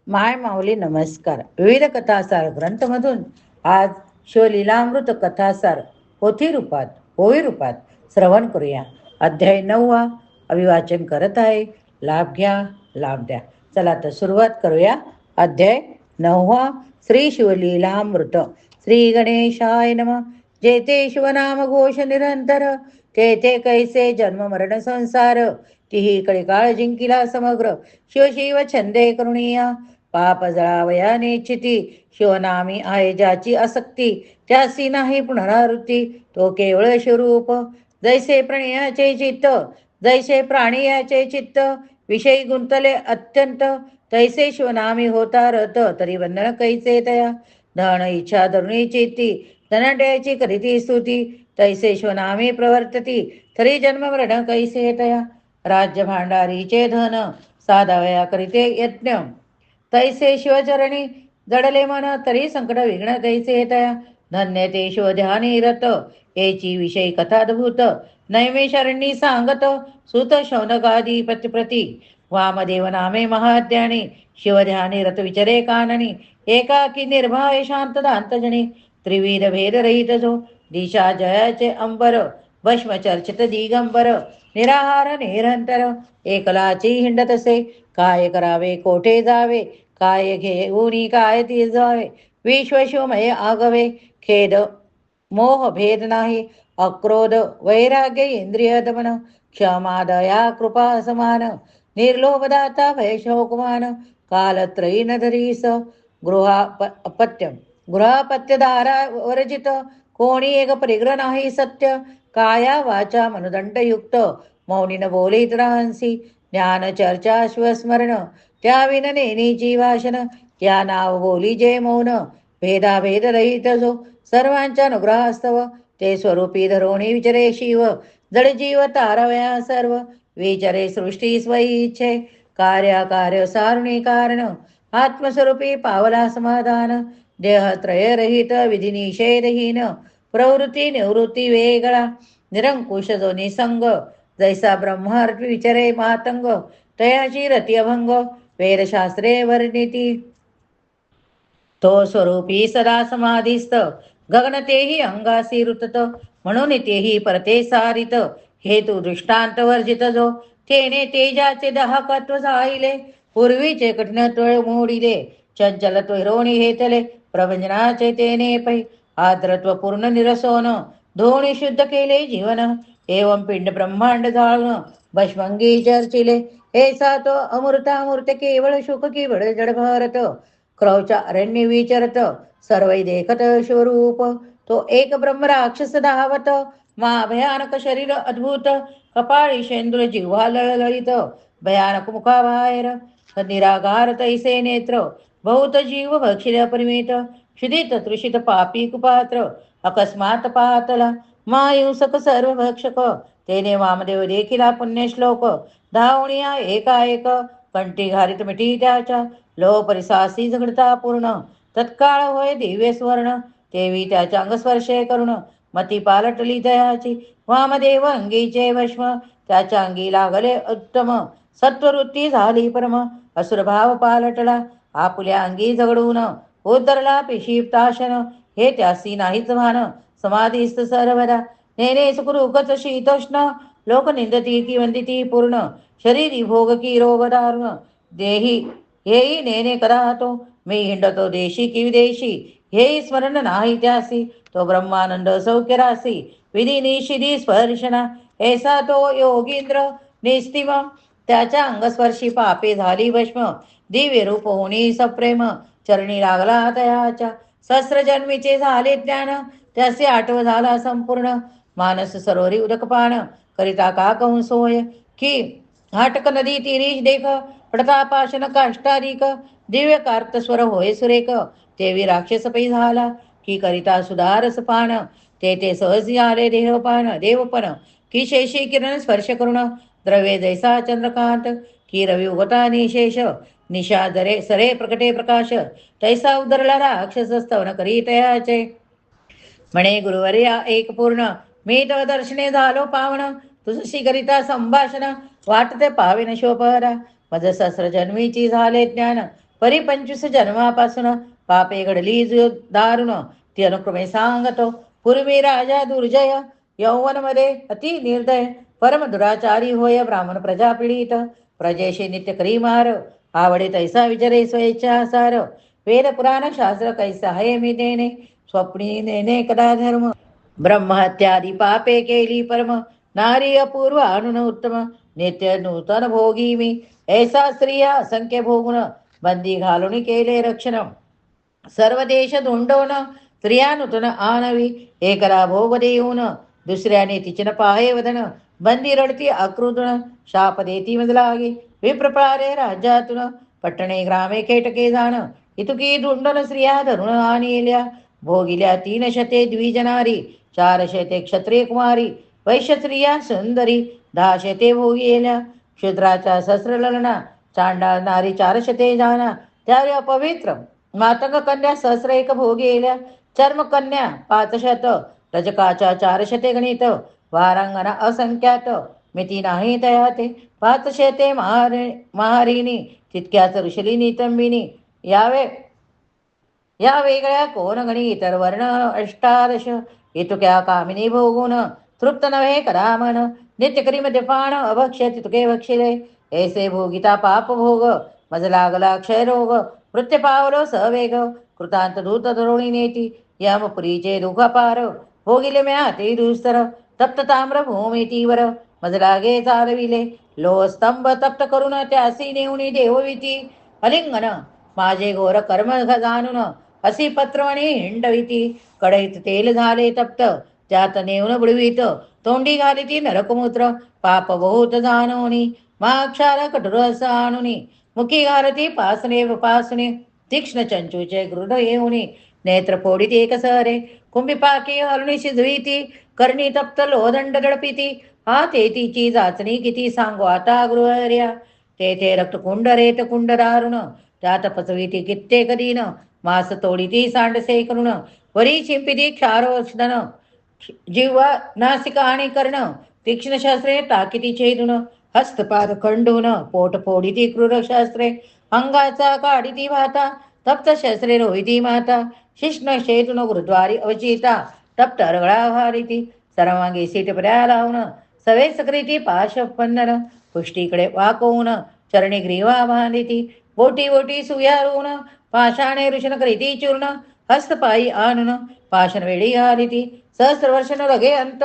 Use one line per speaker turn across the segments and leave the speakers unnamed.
माय माऊली नमस्कार. विविध कथासार ग्रंथमधून आज शिवलीलामृत कथासार पोथी रूपात ओवी रूपात श्रवण करूया. अध्याय 9. अभिवाचन करत आहे. लाभ घ्या, लाभ द्या. चला तर सुरुवात करूया. अध्याय 9. श्री शिवलीलामृत. श्री गणेशाय नमः. जेते शिवनाम घोष निरंतर, तेथे कैसे जन्म मरण संसार. तिही कळी जिंकिला समग्र, शिव शिव छंदे करुणिया. पाप जळावयाने चिती, शिवनामी आहे ज्याची आसक्ती. त्यासी नाही पुनरावृत्ती, तो केवळ शिवरूप. जैसे प्रणयाचे चित्त, जैसे प्राणियाचे चित्त, विषयी गुंतले अत्यंत. तैसे शिवनामी होता रत, तरी बंधन कैसे तया. धन इच्छा धरुणी चित्ती, धनंड्याची करीती स्तुती. तैसे शिवनामी प्रवर्तती, तरी जन्म मरण कैसे तया. राज्य भांडारीचे धन, साधावया करीते यज्ञ. तैसे शिवचरणी जडले मन, तरी संकट विघ्न तैसे तया. धन्य ते शिवध्यानी रत, याची विषयी कथाद्भूत. नैमिषारण्यी सांगत, सुत शौनकादी प्रति. वामदेव नामे महाज्ञानी, शिवध्यानी रत विचरे काननी. एकाकी निर्भय शांत दांतजनी, त्रिविध भेद रहित जो. दिशा जयाचे अंबर, भस्म चर्चित दिगंबर. निराहार निरंतर, एकलाची हिंडतसे. काय करावे कोठे जावे, काय घेऊनी काय ती जावे. विश्वशिवमय आगवे, खेद मोह भेद नाही. अक्रोध वैराग्य इंद्रिय दमन, क्षमा दया कृपा समान. निर्लोभदाता भयशोकमान, कालत्रयी न धरीस. अपत्यम गृहापत्य दारा वर्जित, कोणी एक परिग्रह नाही सत्य. काया वाचा मनुदंडयुक्त, मौनीन बोलित राहसी. ज्ञान चर्चा शिवस्मरण, त्या विन नेनीची भाषण. या नाव बोली जे मौन, भेदाभेद रहित जो. सर्वांच्या अनुग्रहास्तव, ते स्वरूपी धरोणी विचरे शिव. जड जीव तारवया सर्व, विचरे सृष्टी स्वई इच्छे. कार्य सारुणी कारण, आत्मस्वरूपी पावला समाधान. देहत्रय रहित विधी निषेधहीन, प्रवृत्ती निवृत्ती वेगळा. निरंकुश जो निसंग, जैसा ब्रह्मार्पी विचरे मातंग. तयाची रती अभंग, वेदशास्त्रे वर्णिती. तो स्वरूपी सदा समाधिस्थ, गगन तेही अंगासी रुतत. म्हणून तेही परते सारित, हेतू दृष्टांत वर्जित जो. तेने तेजाचे दाहकत्व जाईले, पूर्वीचे कठीण तळ मोडिले. चंचल त्वरोणी हेतले, प्रभंजनाचे तेने पै. आद्रत्व पूर्ण निरसोन, धोणी शुद्ध केले जीवन. एवं पिंड ब्रह्मांड जाळून, भस्मंगी चर्चिले. ऐसा तो अमृतामूर्त केवळ शुक केवळ जड भारत. क्रौचा अरण्य विचरत, सर्वै देखत स्वरूप. तो एक ब्रह्म राक्षस धावत, मा भयानक शरीर अद्भुत. कपाळी शेंद्र जिव्हा लळलळित, भयानक मुखाबाहेर. निरागार तैसे नेत्र, बहुत जीव भक्षिल परिमित. क्षुदित तृषित पापी कुपात्र, अकस्मात पातला. मायुसक सर्व भक्षक, तेने वामदेव देखिला पुण्यश्लोक. धावणिया एकाएक, कंठी घालित मिठी त्याच्या. लो परिसासी झगडता पूर्ण, तत्काळ होय दिव्य स्वर्ण. तेवी त्याच्या अंगस्पर्शे करुण, मती पालटली दयाची. वामदेव अंगीचे भस्म, त्याच्या अंगी लागले उत्तम. सत्ववृत्ती झाली परम, असुरभाव पालटला. आपुल्या अंगी झगडून, उद्धरला पिशिप्ताशन. हे त्यासी नाहीच भान, समाधीस्थ सर्वदा. नेने सुखरुखच शीतोष्ण, लोक निंदती की वंदिती पूर्ण. शरीरी भोग की रोग दारुण, देही हेही नेने कदा तो. मी हिंडतो देशी की विदेशी, हेही स्मरण नाही त्यासी. तो ब्रह्मानंद सौख्य रासी, विधी निशिधी स्पर्शना. ऐसा तो योगींद्र निस्तिम, त्याच्या अंगस्पर्शी पापे झाली भस्म. दिव्य रूप होणी सप्रेम, चरणी लागला तयाच्या. सहस्र जन्मीचे झाले ज्ञान, त्याचे आठव झाला संपूर्ण. मानस सरोवरी उदकपान, करिता का कहून सोय. की हाटक नदी तिरीश देख, पडता पाशन काष्टारिक. दिव्य कार्त स्वर होय सुरेख, तेवी राक्षस पै झाला. की करिता सुधारस पान, ते सहज आले देवपण. की शेषी किरण स्पर्श करुण, द्रव्ये जैसा चंद्रकांत. की रवी उगता निशेष, निशा जरे सरे प्रकटे प्रकाश. तैसा उदरला राक्षस स्तवन करी तयाचे. म्हणे गुरुवर्या एक पूर्ण, मी तो दर्शने झालो पावन. तुझशी करिता संभाषण, वाटते पाविन शोभरा. मज सहस्र जन्मीची झाले ज्ञान, परी 25 जन्मापासून पापे घडली दारुण, ती अनुक्रमे सांगतो. पूर्वी राजा दुर्जय, यौवनमध्ये अति निर्दय, परम दुराचारी होय, ब्राह्मण प्रजा पीडित. प्रजेशी नित्य करी मार, आवडे तैसा विचारे स्वेच्छासार. वेद पुराण शास्त्र कैसा आहे मी देणे, स्वप्नी नेने कदा धर्म. ब्रह्महत्यादी पापे केली परम, नारी अपूर्व आणून उत्तम. नित्य नूतन भोगी मी, ऐसा स्त्रिया असंख्य भोगुण. बंदी घालून केले रक्षण, सर्व देश धुंडवून. स्त्रिया नूतन आणवी, एकला भोग देऊन. दुसऱ्याने तिचन पाहे वदन, बंदी रडती आकृतून. शाप देती मज लागे, विप्रपारे राज्यातून. पट्टणे ग्रामे केटके जाण, इतुकी धुंडन स्त्रिया धरुण आणिल्या. भोगिल्या 3 शते द्विजनारी, 4 शते क्षत्रिय कुमारी. वैश्य स्त्रिया सुंदरी, 10 शते भोगिल्या. शूद्राच्या सहस्र ललना, चांडाळ नारी 4 शते जाना. त्यावेळी अपवित्र मातंग कन्या सहस्र एक भोगेल्या. चर्म कन्या 500, रजकाच्या 4 शते गणित. वारांगना असंख्यात, मिती नाही तयाते. 5 शते महारिणी, तितक्याच ऋषली नितंबिनी. या वेगळ्या कोण गणी, इतर वर्ण 18. इतुक्या कामिनी भोगून, तृप्त नव्हे करा मन. नित्य करी मद्यपान, अभक्ष्य तितुके भक्षिले. ऐसे भोगिता पाप भोग, मज लागला क्षय रोग. मृत्य पावलो सवेग, कृतांत दूत द्रोणी नेती. यमपुरीचे दुःख पार, भोगिले म्या ते दुस्तर. तप्त ताम्र भूमी तीवर, मज लागे चालविले. लोह स्तंभ तप्त करून, त्यासी नेऊनी देवविती. अलिंगन माझे घोर कर्म जाणून, असी पत्रवणी हिंडविती. कढईत तेल झाले तप्त, त्यात नेऊन बुडवित. तोंडी घालिती नरकमूत्र, पाप बहुत जाणवणी. माक्षार कठोर अस आणुनी, मुखी घालती पासने पासने. तीक्ष्ण चंचूचे गृढ येऊनी, नेत्र फोडित एकसरे. कुंभिपाकी हलुनी शिजविती, करणी तप्त लोहदंड दडपिती. हा तेथीची जाचणी किती सांगू आता गृहर्या. तेथे रक्तकुंड रेतकुंड दारुण, त्यात पचविती कित्येक दिन. मास तोडीती सांडसे करुण, वरी शिंपिती क्षारोष्णन. जिव्हा नासिका आणि कर्ण, तीक्ष्ण शास्त्रे टाकीती छेदून. हस्तपाद खंडून, पोट फोडिती क्रूर शास्त्रे. अंगाचा काढिती भाता, तप्त शस्त्रे रोहिती माता. शिष्ण शेतून गुरुद्वारी अवचिता, तप्त रगळा घालिती. सर्वांगी सीटपर्या लावून, सवे सक्रीती पाशपंदन. पुष्टीकडे वाकवून, चरणी ग्रीवा बांधिती. बोटी बोटी सुयारून, पाषाणे ऋषण करीती चूर्ण. हस्तपायी आणून, पाषण वेळी घालिती. सहस्र वर्षन लगे अंत,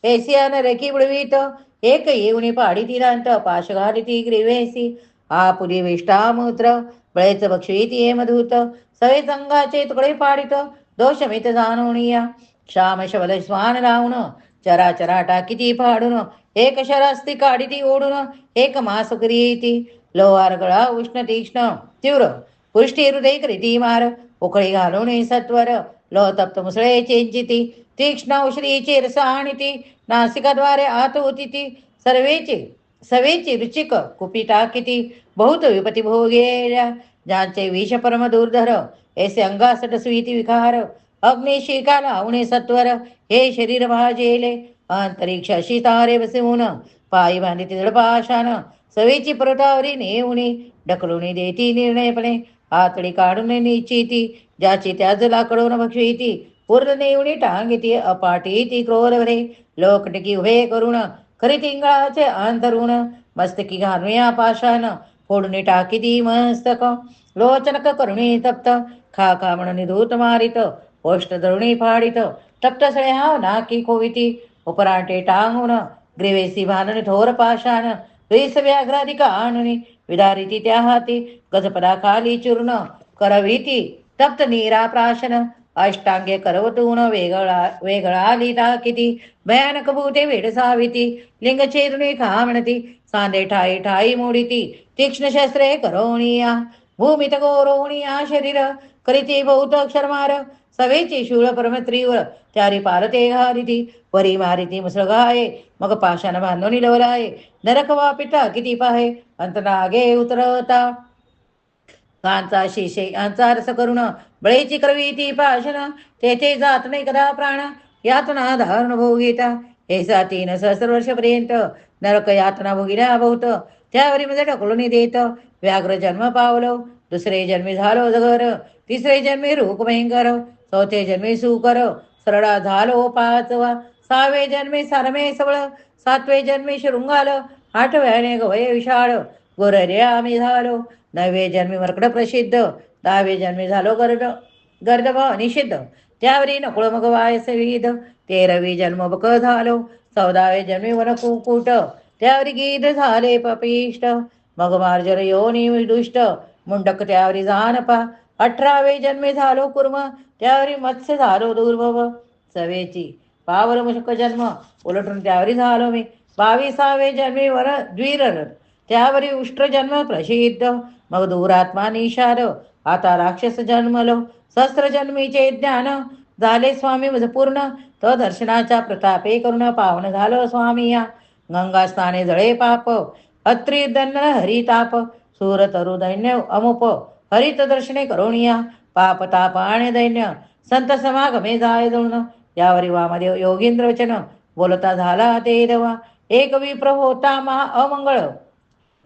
एसियान रेखी बुडवीत. एक येऊनी पाडिती रांत, पाश घालिती ग्रीवेसी. आपुली विष्टामूत्र, बळेच बक्षवीती हे मधूत. सवे संघाचे तुकडे पाडित, दोषमित जाणवणीया. श्याम शबल स्वान लावून, चराचरा टाकीती फाडून. एक शरास्ती काढिती ओढून, एक मास करीती. लोहार गळा उष्ण तीक्ष्ण तीव्र, पुष्टी हृदय करीती मार. उकळी घालून सत्वर, लोह तप्त मुसळे चेंचिती. तीक्ष्ण उश्रीची रस आणिती, नासिकाद्वारे आत होती. सवेची रुचिक कुपी टाकीती. बहुत विपती भोगेल्या, ज्यांचे विष परम दुर्धर. ऐसे अंगासट स्वीती विकार, अग्निशिका लावणे सत्वर. हे शरीर भाजेले, अंतरिक्ष तारे बसवून. पायी बांधिती दडपाशान, सवेची परतावरी नेऊनी. ढकलून देती निर्णयपणे, आतडी काढून निश्चिती. ज्याची त्याच लाकडून भक्षविती, पूर्ण नेऊनी टांगिती. अपाटी ती क्रोरभरे, लोकटकी उभे करून. करीती इंगळाचे अंतरुण, मस्तकी घालूया पाशान. फोडणी टाकीती मस्तक, लोचनक करुणी तप्त. खा खा म्हणून धूत मारित, ओष्ट धरुणी फाडित. तप्त सळे हा नाकी खोविती, उपराटे टांगून. ग्रीवेसी भानन थोर पाशान, रीस व्याघ्राधिक आणुनी. विदारिती त्या हाती, गजपदा खाली चूर्ण. करविती तप्त नीरा प्राशन, अष्टांगे करवतून. वेगळा टाकीती, भयानक भूते वेडसाविती. लिंग छेदुनी खामणती, सांदे ठाई ठाई मोडिती. तीक्ष्ण शस्त्रे करोणिया, भूमित गौरवणिया शरीर. करीती बहुत अक्षरमार, सवेची शूळ परम तीव्र. त्यारी पारते घालिती, वरी मारिती मुसळगाये. मग पाशान बांधून लवलाये, नरक वापिता किती पाहे. अंतनागे उतरता, कांचा शिशे यांचा रस करुण. बळेची करवी पाशन, तेथे जात नाही कदा प्राण. यातना धारण भोगिता, ऐसा 3 सहस्र वर्षपर्यंत. नरक यातना भोगिल्या बहुत, त्यावरी मध्ये ढकलून देत. व्याघ्र जन्म पावलो, दुसरे जन्मी झालो जगर, तिसरे जन्मी रूप भयंकर, चौथे जन्मी सुकर, सरळा झालो पाचवा, सहावे जन्मी सारमे सबळ, सातवे जन्मी शृंगाल, आठव्याने गवय विशाळ, गोररे आम्ही झालो, नववे जन्मी मर्कड प्रसिद्ध, दहावे जन्मी झालो गर्दभ निषिद्ध, त्यावरी नकुळ मग वायस विध, तेरावी जन्म बक झालो, 14वे जन्मी वन कुकुट, त्यावरी गीध झाले पपिष्ट, मग मार्जर योनी दुष्ट, मुंडक त्यावरी जानपा, 18वे जन्मी झालो कुर्म, त्यावरी मत्स्य झालो दुर्भव, सवेची पावर मुशक जन्म, उलटून त्यावरी झालो मी, 22वे जन्मी वर द्विरर, त्यावरी उष्ट्र जन्म प्रसिद्ध, मग दूरात्मा निषाद, आता राक्षस जन्मलो, सहस्त्र जन्मीचे ज्ञान झाले स्वामी मज पूर्ण, तो दर्शनाच्या प्रतापे करून पावन झालो स्वामी या, गंगा स्नाने जळे पाप, अत्री दन्न हरिताप, सूर तरु दैन्य अमुप, हरित दर्शने करुणिया, पाप ताप आणि दैन्य, संत समागमे जाय जळून, यावरी वामदेव योगींद्र वचन, बोलता झाला ते देवा, एक विप्र होता महा अमंगळ,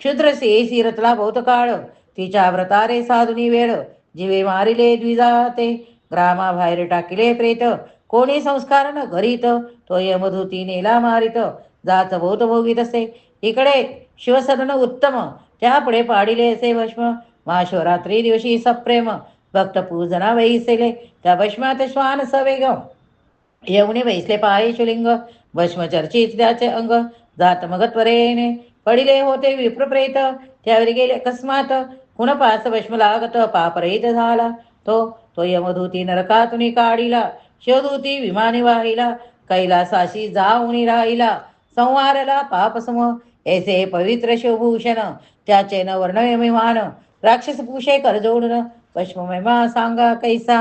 क्षुद्र से रतला बहुत काळ, तिच्या व्रतारे साधुनी वेळ, जीवे मारिले द्विजाते, ग्रामा बाहेर टाकिले प्रेत, कोणी संस्कार न करीत, तो यमधूती नेला मारित, जात बहुत भोगीत असे, इकडे शिवसदन उत्तम, त्यापुढे पाडिले असे भस्म, महाशिवरात्री दिवशी सप्रेम, भक्त पूजना वैसेले, त्या भस्मात श्वान सवेग, येऊने वैसले पाये शिवलिंग, भस्म चर्चित त्याचे अंग, जात मग त्वरेने, पडिले होते विप्रप्रेत, त्यावर गेले अकस्मात, कुण पास भस्म लागत पापरहित झाला, तो यमधूती नरकातुनी काढिला, शिवदूती विमाने वाहिला, कैलासाशी जाऊनी राहिला, संवारला पापसम, ऐसे पवित्र शिवभूषण, त्याचे न वर्णयमिमान, राक्षस पुषे करजोडून, भस्म महिमा सांगा कैसा,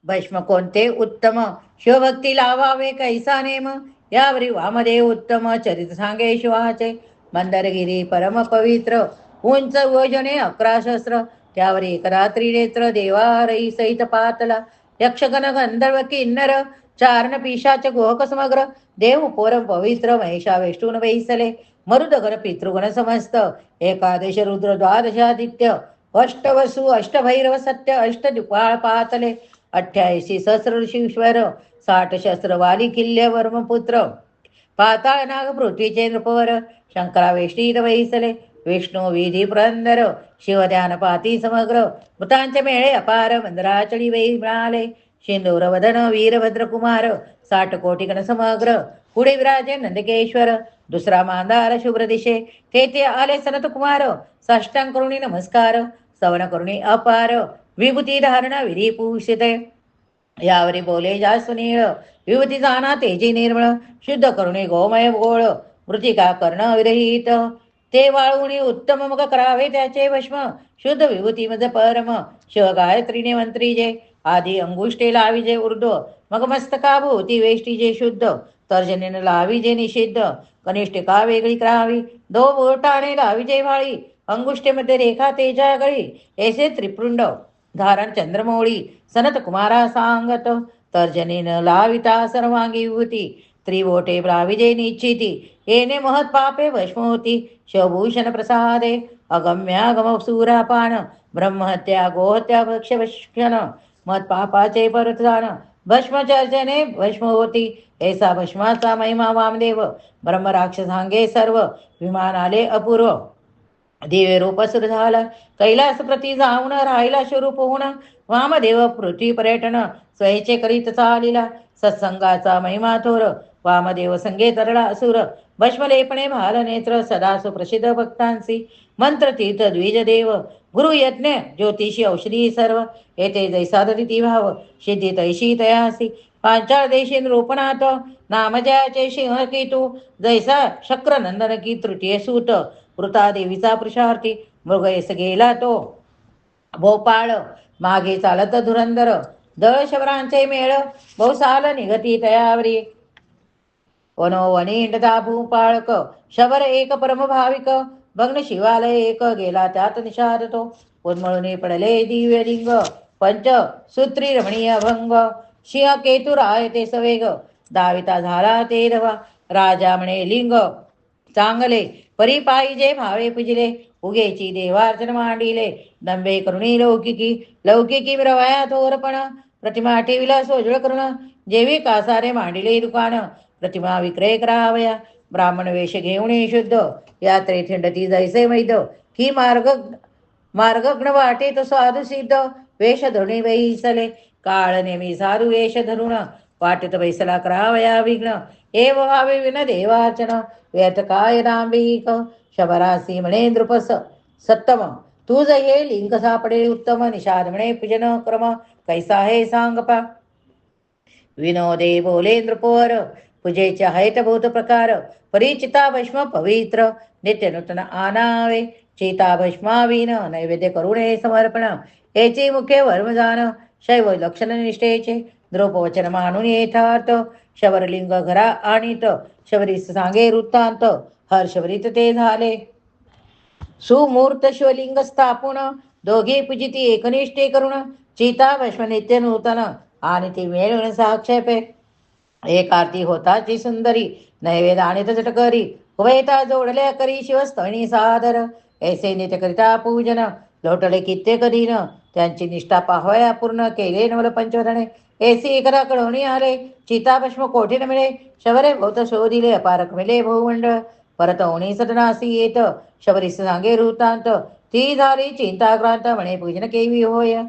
भस्म कोणते उत्तम, शिवभक्ती लावावे कैसा नेम, यावरी वामदेव उत्तम चरित सांगे शिवाचे, मंदरगिरी परम पवित्र, उंच वजने 11 सहस्र, त्यावरी एक रात्री नेत्र, देवारई सहित पातला, यक्षगण गंधर्व किन्नर, चारण पिशाच गोहक समग्र, देव पोरम पवित्र, महिषा वेष्टून वैसले, मरुदगण पितृगण समस्त, एकादश रुद्र द्वादशादित्य, अष्टवसु अष्टभैरव सत्य, अष्टदिक्पाळ पातले, 88 सहस्र ऋषीश्वर, 60 शस्त्र वाली किल्ले वर्मपुत्र, पाताळ नाग पृथ्वीचे नृपवर, शंकरा वेष्टीत वैसले, विष्णू विधी पुरंदर, शिवध्यान पाती समग्र, मृतांचे मेळे अपार, मंदराचळी वै मिळाले, सिंदूर वदन वीरभद्र कुमार, 60 कोटी गण समग्र, पुढे विराजे नंदकेश्वर, दुसरा मांदार शुभ्र दिशे, तेथे आले सनत कुमार, साष्टांग करुणी नमस्कार, सवन करुणी अपार, विभूती धारण विधी पूषिते, यावरी बोले जास्त नीळ, विभूती जाना तेजी निर्मळ, शुद्ध करुणी गोमय गोळ, मृतिका कर्ण विरहित, ते वाळवुनी उत्तम मग करावे त्याचे भस्म, शुद्ध विभूती मज परम, शिव गायत्रीने मंत्री जे, आधी अंगुष्टे लाविजे ऊर्ध्व, मग मस्तका भोवती वेष्टीजे शुद्ध, तर्जनीने लाविजे निषिद्ध, कनिष्ठिका वेगळी करावी, दो बोटाने लाविजे भाळी, अंगुष्टेमध्ये रेखा तेजा गळी, ऐसे त्रिपुंड धारण चंद्रमौळी, सनत कुमारा सांगत, तर्जनीन लाविता सर्वांगी विभूती, त्रिवोटे लाविजे निश्चिती, येणे महत पापे भस्म होती, शिवभूषण प्रसादे, अगम्यागम सुरापान, ब्रह्महत्या गोहत्या भक्ष्यभक्षण, मत पापाचे परतदान, भस्म चर्चेने भस्म होती, ऐसा भस्माचा महिमा वामदेव, ब्रह्म राक्षसांगे सर्व, विमान आले अपूर्व, दिव्य रूप सुर झाला, कैलास प्रती जाऊन राहिला स्वरूप होऊन, वामदेव पृथ्वी पर्यटन, स्वयचे करीत चालिला, सत्संगाचा महिमा थोर, वामदेव संगे तरला असुर, भस्मलेपणे भाल नेत्र, सदा सुप्रसिद्ध भक्तांसी, मंत्र तीर्थ द्विज देव, गुरु यज्ञ ज्योतिषी औषधी सर्व, येथे जैसा रीती भाव, सिद्धी तैशी तयासी, पांचाळ देशी रोपणात, नामजयाचे सिंह केतू, जैसा शक्र नंदन की तृतीय सूत, वृता देवीचा पुरुषार्थी, मृगयस गेला तो भोपाळ, मागे चालत धुरंदर, दळ शबरांचे मेळ, बहुसाल निगती तयावरी, वनोवनी इंडता भूपाळक, शबर एक परम भाविक, भग्न शिवालय एक गेला त्यात निषाद तो, उन्मळून पडले दिव्य लिंग, पंच सूत्री रमणीय भंग, सिंह केतू राय ते सवेग, दाविता झाला ते धवा, राजा म्हणे लिंग चांगले, परी पाहिजे भावे पूजिले, उगेची देवार्चन मांडिले दंबे करुणी लौकिकी लौकिकी रवया थोरपण प्रतिमा ठेविला सोजळ करुण जेवी कासारे मांडिले दुकान प्रतिमा विक्रय करावया ब्राह्मण वेश घेऊन शुद्ध यात्रे थिंडती जैसे वैद ही मार्गग्न वाटे तो साधू सिद्ध वेश धरुणी बैसले काळ नेमी साधू वेश धरुण वाटेत बैसला करावया विघ्न एव व्हावे विन देवार्चन व्यथ काय दांभिक शबरासी म्हणे नृपस सत्तम तुझ हे लिंग सापडे उत्तम निषाद म्हणे पूजन क्रम कैसा हे सांग पा विनोदे बोले नृपोवर पूजेचे आहेत भूत प्रकार परिचिता भस्म पवित्र नित्य नूतन आनावे चिता भस्माविन नैवेद्य करुणे समर्पण याचे मुख्य वर्मजान शैव लक्षण निष्ठेचे द्रोपवचन मानून येथार्थ शबरलिंग घरा आणीत शबरीस सांगे वृत्तांत हर्षवरीत ते झाले सुमूर्त शिवलिंग स्थापून दोघे पूजिती एकनिष्ठे करुण चिता भस्म नित्य नूतन आणि ती मिळवून साक्षेपे एक आरती होता ती सुंदरी नैवेद्य आणि झटकरी उभयता जोडल्या करी शिवस्तणी सादर ऐसे नित्यकरिता पूजन लोटले कित्येक दिन त्यांची निष्ठा पाहवया पूर्ण केले नवल पंचवरणे ऐसी एकदा कळवणी आले चिताभस्म कोठे न मिळे शबरे भोवत शोधिले अपारक मिळे भोवंड परत ओणी सदनासी येत शबरीस सांगे वृत्तांत ती झाली चिंताक्रांत म्हणे पूजन केवी होय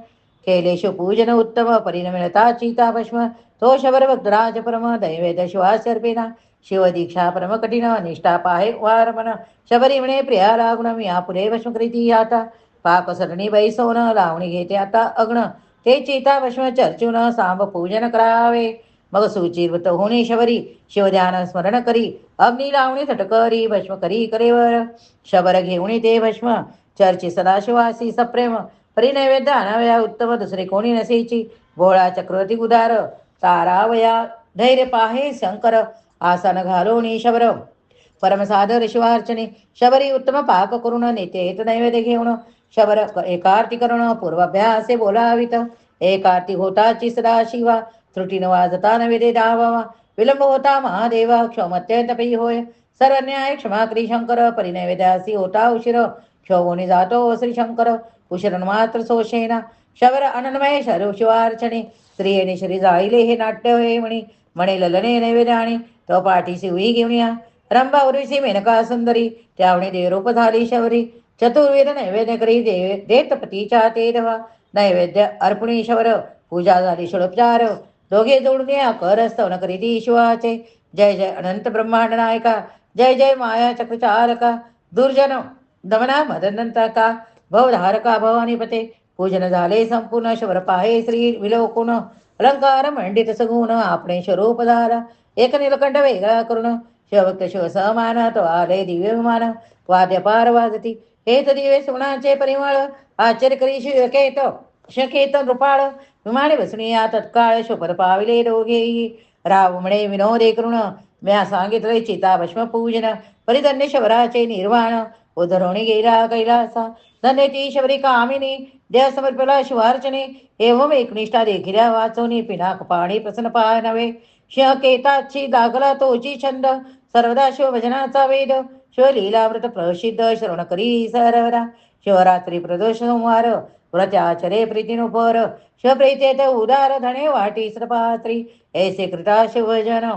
केले शिवपूजन उत्तम परिण मिळता चिताभस्म तो शबर भक्तराज परम दैवेद शिवासर्पिना शिवदीक्षा परम कठीण निष्ठा पाहे वारमन शबरी म्हणे प्रिया लागुण मी पुरे भस्म करीती आता पाक सरणी बैसोन लावणी घेते आता अग्न ते चिता भस्म चर्चून सांब पूजन करावे मग सुचिरवत होणे शबरी शिवध्यान स्मरण करी अग्नी लावणी झटकरी भस्म करी करेवर शबर घेऊन ते भस्म चर्ची सदाशिवासी सप्रेम परिनैवेद्य आणावया उत्तम दुसरे कोणी नसेची भोळा चक्रवर्ती उदार तारावया धैर्य पाहे शंकर आसन घालोणी शबर परमसादर शिवार्चने शबरी उत्तम पाक करून नेते येत नैवेद्य घेऊन शबर एकार्ती करून पूर्वाभ्यासे बोलावित एकार्ती होताची सदाशिवा त्रुटी न वाजता नैवेद्य दावावा विलंब होता महादेवा क्षमत्यंत पै होय सर्व न्याय क्षमा करी शंकर परिनैवेद्यासी होता उशीर क्षोभोनी जातो श्री शंकर उशिरण मात्र सोशेना शबर अनन्मय शरीर शिवार्चने स्त्रियेने श्री जाईले हे नाट्य हे म्हणे ललने नैवेद्य आणि तो पाठीशी उई घेऊन या रंभा उर्विशी मेनका सुंदरी त्यावणे देवरूप झाली शबरी चतुर्वेद नैवेद्य करी देत पतीच्या ते दवा नैवेद्य अर्पणी शबर पूजा झाली षोडोपचार दोघे जोडून या कर स्तवन करीती शिवाचे जय जय अनंत ब्रह्मांड नायका जय जय माया चक्रचारका दुर्जन दमना मदनंतका भवधारका भवानीपते पूजन झाले संपूर्ण शबर पाहे श्री विलोकुन अलंकार मंडित सगुण आपणे स्वरूप धारा एक निलकंठ वेगळा करून शिवभक्त शिवसमान तो आले दिव्य विमान वाद्य पार वाजती हेत दिवे सुगुणाचे परिमळ आश्चर्य करी शिवकेत शकेत नृपाळ विमाने बसणी या तत्काळ शोभर पाविले दोघेही राव म्हणे विनोदे करुण म्या सांगितले चिता भस्म पूजन परिधन्य शबराचे निर्वाण उधरवणी गेला कैलासा धन्य ती शबरी कामिनी देह समर्पला शिवार्चने एवम एकनिष्ठा देखिल्या वाचवणी पिनाक पाणी प्रसन्न पाय नव्हे शिवकेताची दागला तोची छंद सर्वदा शिवभजनाचा वेद शिवलीलामृत प्रसिद्ध श्रवण करी सरवरा शिवरात्री प्रदोष सोमवार व्रत्याचरे प्रीतीनुपर शिवप्रीतेत उदार धणे वाटी श्रपात्री ऐसे कृता शिवजन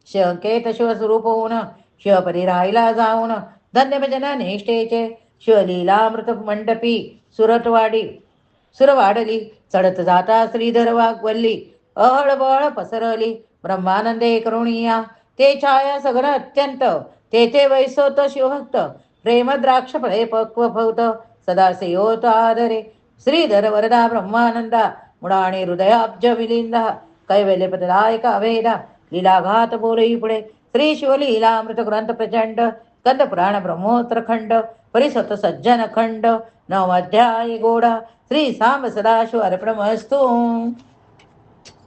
शिवकेत शिवस्वरूप होऊन शिवपरी राहिला जाऊन धन्य भजन निष्ठेचे शिवलीलामृत मंडपी सुरवाडली चढत जाता श्रीधर वाग्वल्ली अहळबळ पसरली ब्रह्मानंदे करुणिया ते छाया सगळ अत्यंत तेथे वैसोत शिवभक्त प्रेम द्राक्ष फळे पक्व भवत सदा सेयोत आदरे श्रीधर वरदा ब्रह्मानंदा मुडाणी हृदयाब्ज विलिंदा कैवल्यपदायका वेदा लीलाघात बोलई पुढे श्री शिवलीलामृत ग्रंथ प्रचंड कंद पुराण ब्रह्मोत्तरखंड परिसत सज्जन खंड नवध्याय गोडा श्री सांब सदाशिव अर्पणमस्तु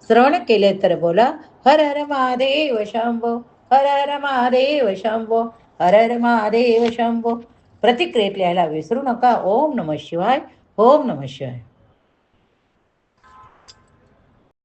श्रवण केले तर बोला हर हर महादेव शंभो हर हर महादेव शंभो हर हर महादेव शंभो प्रतिक्रियेत लिहायला विसरू नका ओम नमः शिवाय ओम नमः शिवाय